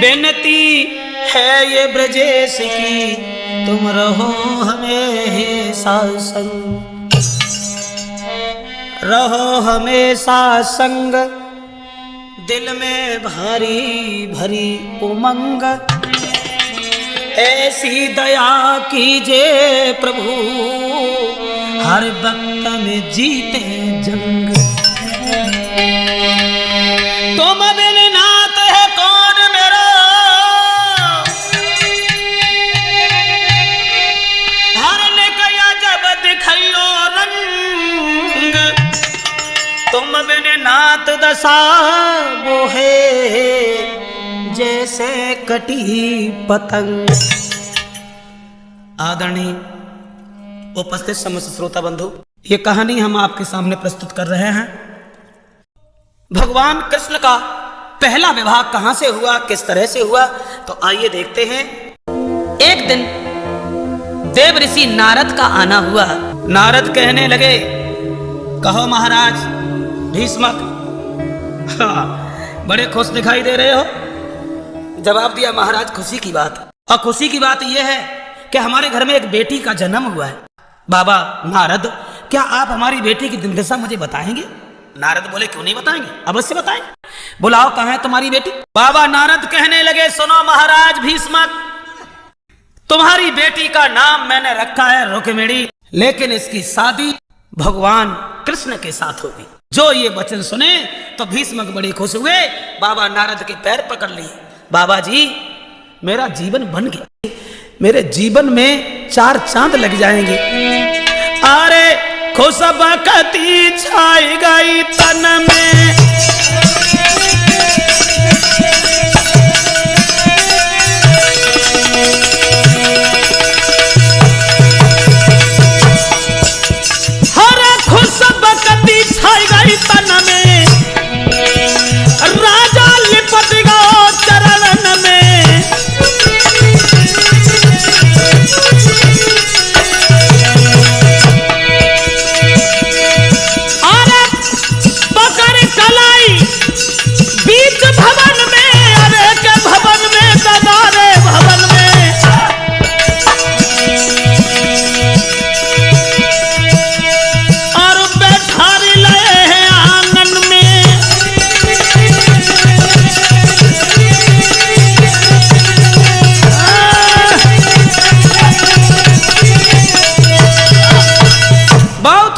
बेनती है ये ब्रजेश की, तुम रहो हमेशा संग, रहो हमेशा संग, दिल में भारी भरी उमंग, ऐसी दया कीजिए प्रभु, हर वक्त में जीते जंग। तुम बिन नाथ है कौन मेरा, हरने कया जब दिखाइयो रंग, तुम बिन नाथ दशा वो है जैसे कटी पतंग। आदरणीय उपस्थित समस्त श्रोता बंधु, ये कहानी हम आपके सामने प्रस्तुत कर रहे हैं। भगवान कृष्ण का पहला विवाह कहां से हुआ, किस तरह से हुआ, तो आइए देखते हैं। एक दिन देव ऋषि नारद का आना हुआ। नारद कहने लगे, कहो महाराज भीष्मक, बड़े खुश दिखाई दे रहे हो। जवाब दिया, महाराज खुशी की बात, और खुशी की बात यह है कि हमारे घर में एक बेटी का जन्म हुआ है। बाबा नारद, क्या आप हमारी बेटी की दिनदशा मुझे बताएंगे? नारद बोले, क्यों नहीं बताएंगे, अवश्य बताएंगे। बुलाओ, कहाँ है तुम्हारी बेटी? बाबा नारद कहने लगे, सुनो महाराज भीष्मक, तुम्हारी बेटी का नाम मैंने रखा है रुक्मिणी, लेकिन इसकी शादी भगवान कृष्ण के साथ होगी। जो ये वचन सुने तो भीष्मक बड़े खुश हुए, बाबा नारद के पैर पकड़ लिए। बाबा जी, मेरा जीवन बन गया, मेरे जीवन में 4 चांद लग जाएंगे। अरे खुशबकती छाई गई तन में, अरे खुशबकती छाई गई तन में, राजा लिपट गयो चरण में,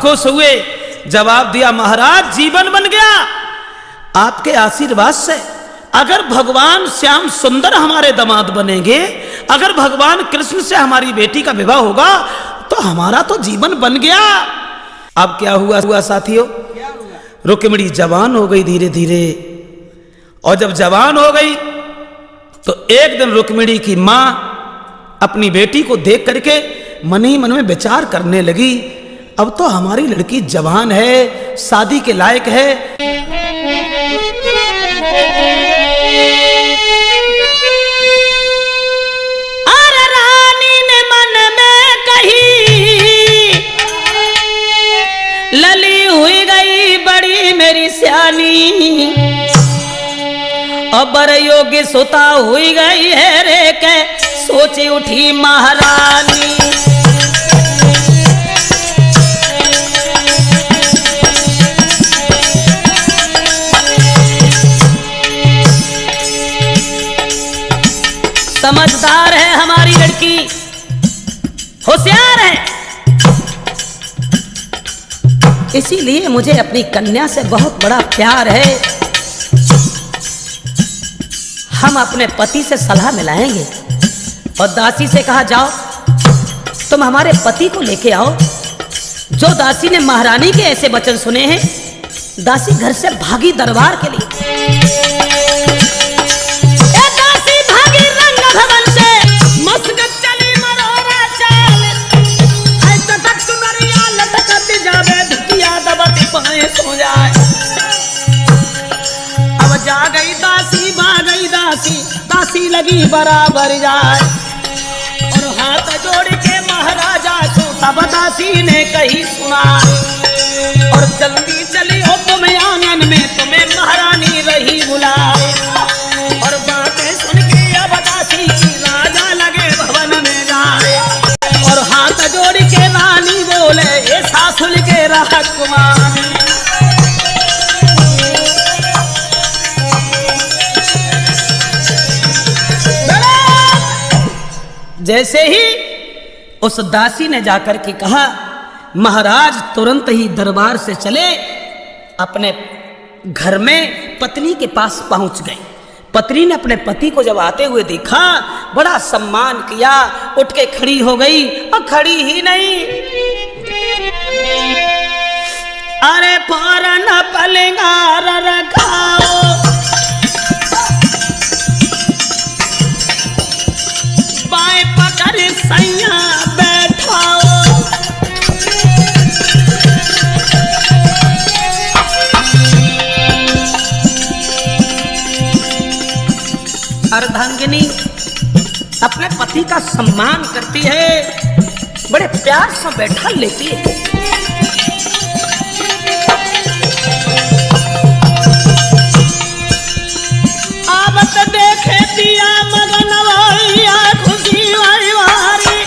खुश हुए। जवाब दिया, महाराज जीवन बन गया आपके आशीर्वाद से। अगर भगवान श्याम सुंदर हमारे दामाद बनेंगे, अगर भगवान कृष्ण से हमारी बेटी का विवाह होगा, तो हमारा तो जीवन बन गया। अब क्या हुआ साथियों? रुक्मिणी जवान हो गई धीरे धीरे, और जब जवान हो गई तो एक दिन रुक्मिणी की मां अपनी बेटी को देख करके मन ही मन में विचार करने लगी, अब तो हमारी लड़की जवान है, शादी के लायक है। अरे रानी ने मन में कही, लली हुई गई बड़ी मेरी सियानी, अबर योगी सुता हुई गई है रे के, सोची उठी महारानी। समझदार है हमारी लड़की, होशियार है, इसीलिए मुझे अपनी कन्या से बहुत बड़ा प्यार है। हम अपने पति से सलाह मिलाएंगे। और दासी से कहा, जाओ तुम हमारे पति को लेके आओ। जो दासी ने महारानी के ऐसे वचन सुने हैं, दासी घर से भागी दरबार के लिए। भवन से मस्कत चली मरोरा चाल, ऐसा तक सुनरिया लटकती जावे, भिकिया दबती पाए सो जाए। अब जा गई दासी, भाग गई दासी, दासी लगी बराबर जाए, और हाथ जोड़ के महाराजा को तब दासी ने कही सुना, और जल्दी चली हो तुम आंगन में, तुम्हें महारानी रही बुलाए। और बातें सुन के जैसे ही उस दासी ने जाकर के कहा, महाराज तुरंत ही दरबार से चले, अपने घर में पत्नी के पास पहुंच गए। पत्नी ने अपने पति को जब आते हुए देखा, बड़ा सम्मान किया, उठ के खड़ी हो गई। और खड़ी ही नहीं, अरे फौरन पलंगार रखाओ, बाएं पकड़ सैया बैठाओ। अर्धांगिनी अपने पति का सम्मान करती है, बड़े प्यार से बैठा लेती है। आवत देखे दिया मगन वालिया, खुशी वाली वारी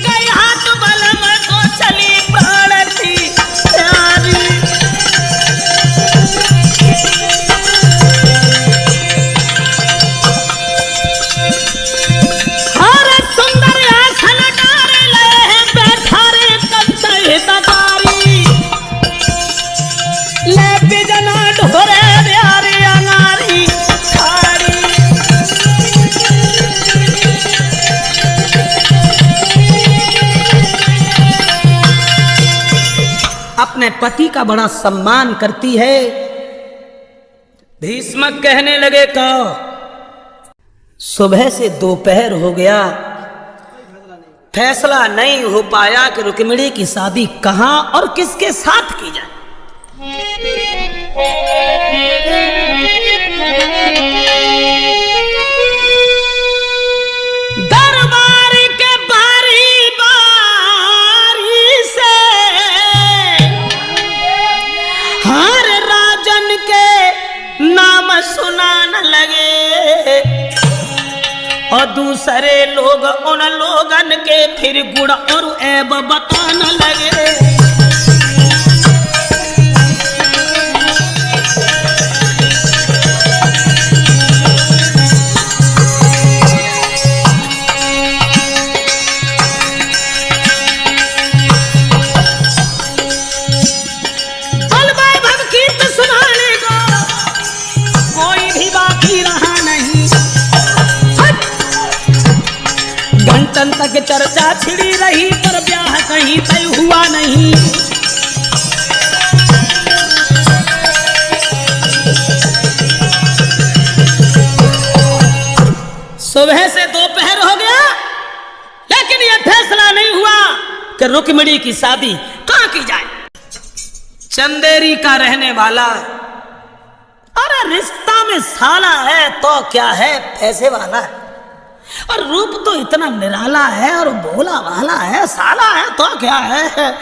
गई हाथ बलम को चली प्राण थी प्यारी। अपने पति का बड़ा सम्मान करती है। भीष्म कहने लगे, कहो सुबह से दोपहर हो गया, फैसला नहीं हो पाया कि रुक्मिणी की शादी कहां और किसके साथ की जाए। दरबार के बारी बारी से हर राजन के नाम सुनान लगे, और दूसरे लोग उन लोगन के फिर गुण और ऐब बताने लगे। तक चर्चा छिड़ी रही, पर ब्याह कहीं तय हुआ नहीं। सुबह से दोपहर हो गया, लेकिन यह फैसला नहीं हुआ कि रुक्मिणी की शादी कहां की जाए। चंदेरी का रहने वाला, अरे रिश्ता में साला है तो क्या है, पैसे वाला है, और रूप तो इतना निराला है और भोला वाला है, साला है तो क्या है।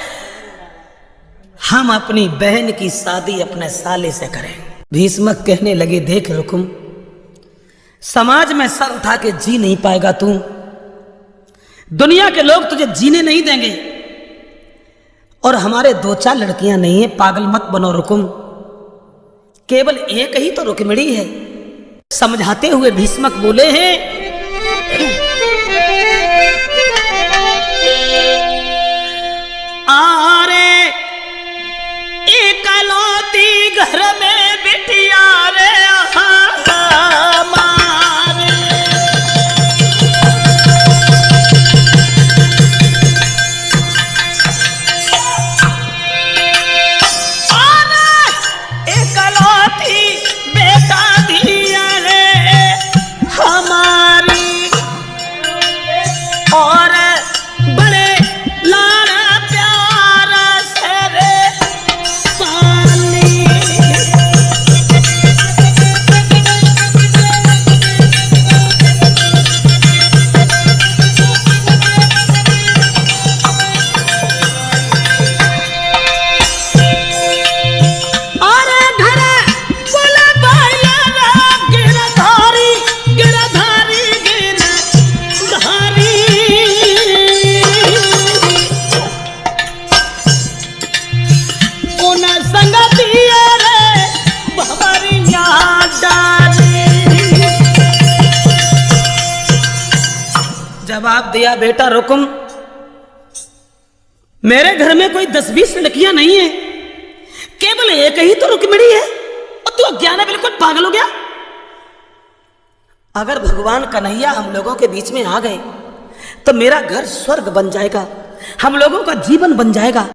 हम अपनी बहन की शादी अपने साले से करें। भीष्म कहने लगे, देख रुकुम, समाज में सर उठा के जी नहीं पाएगा तू, दुनिया के लोग तुझे जीने नहीं देंगे, और हमारे दो चार लड़कियां नहीं है, पागल मत बनो रुकुम, केवल एक ही तो रुक्मिणी है। समझाते हुए भीष्मक बोले हैं, आरे इकलौती घर में बिटिया रे हमारे, इकलौती बेटा दिया रे हमारी, और बड़े लाड़ प्यार से रे पाली। और घर जवाब दिया, बेटा रुकुम, मेरे घर में कोई 10-20 लड़कियां नहीं है, केवल एक ही तो रुक्मिणी है, और तू अज्ञान है, बिल्कुल पागल हो गया। अगर भगवान कन्हैया हम लोगों के बीच में आ गए तो मेरा घर स्वर्ग बन जाएगा, हम लोगों का जीवन बन जाएगा।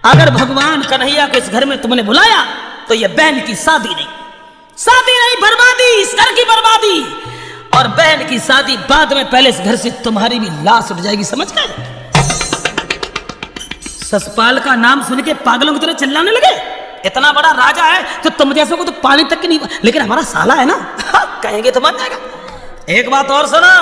अगर भगवान कन्हैया को इस घर में तुमने बुलाया तो यह बहन की शादी नहीं, बर्बादी, इस घर की बर्बादी, और बहन की शादी बाद में, पहले इस घर से तुम्हारी भी लाश उठ जाएगी, समझ गए? ससपाल का नाम सुन के पागलों की तरह चिल्लाने लगे। इतना बड़ा राजा है तो तुम जैसे को तो पानी तक की नहीं, लेकिन हमारा साला है ना, कहेंगे तो बन जाएगा। एक बात और सुना,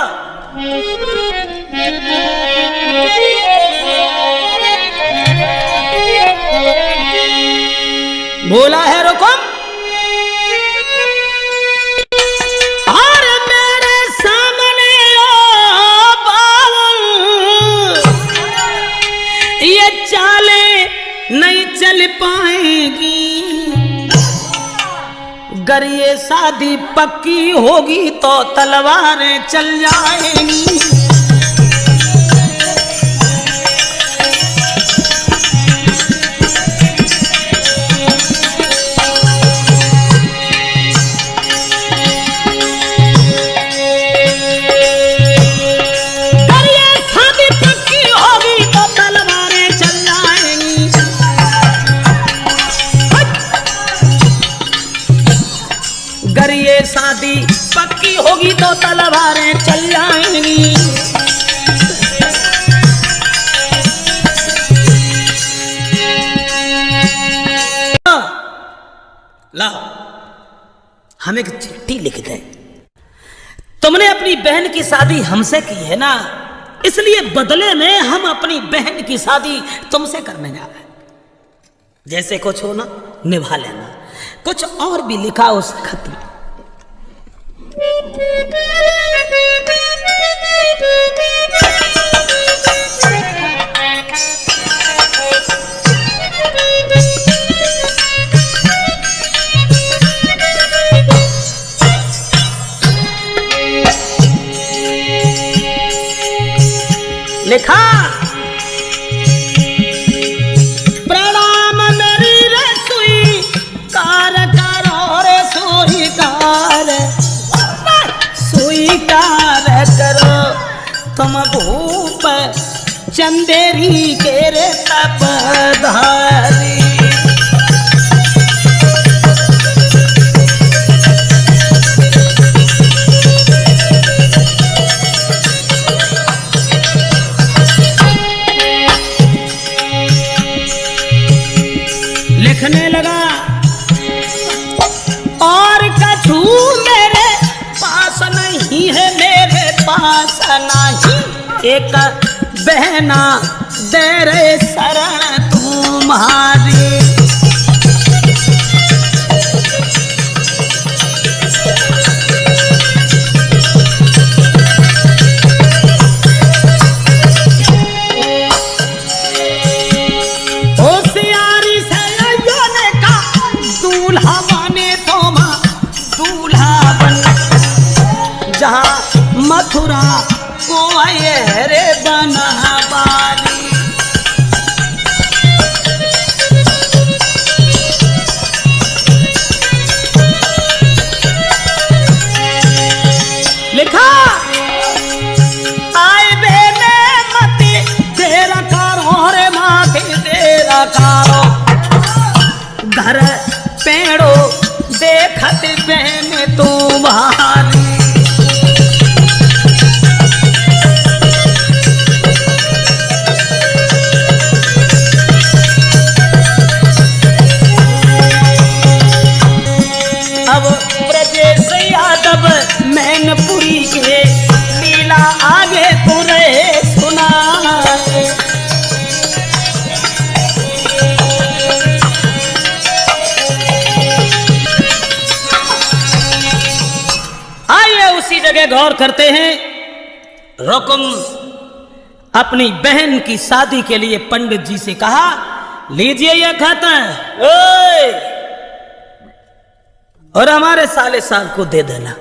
बोला है रुकुम, और मेरे सामने ये चाले नहीं चल पाएगी, अगर ये शादी पक्की होगी तो तलवारें चल जाएंगी। शादी पक्की होगी तो तलवारें चल जाएंगी। लाओ, हमें एक चिट्ठी लिख दे। तुमने अपनी बहन की शादी हमसे की है ना, इसलिए बदले में हम अपनी बहन की शादी तुमसे करने जा रहे हैं। जैसे कुछ हो ना निभा लेना। कुछ और भी लिखा उस खत में। लिखा, प्रणाम मेरी रसोई कार करो रे स्वीकार, स्वीकार करो तुम भूप चंदेरी के रे तपधारी। लिखने लगा, और कछु मेरे पास नहीं है, मेरे पास नहीं, एक बहना दे रे शरण तुम्हारी। मथुरा को आए रे बनाबारी। लिखा, आए बेने मती तेरा कारो रे माथे तेरा कारो, घर पेड़ो देखत बहन तुम्हारी। अब ब्रजेश यादव मैनपुरी के लीला आगे पूरे सुना। आइए उसी जगह गौर करते हैं। रुकुम अपनी बहन की शादी के लिए पंडित जी से कहा, लीजिए यह खत और हमारे साले साहब को दे देना।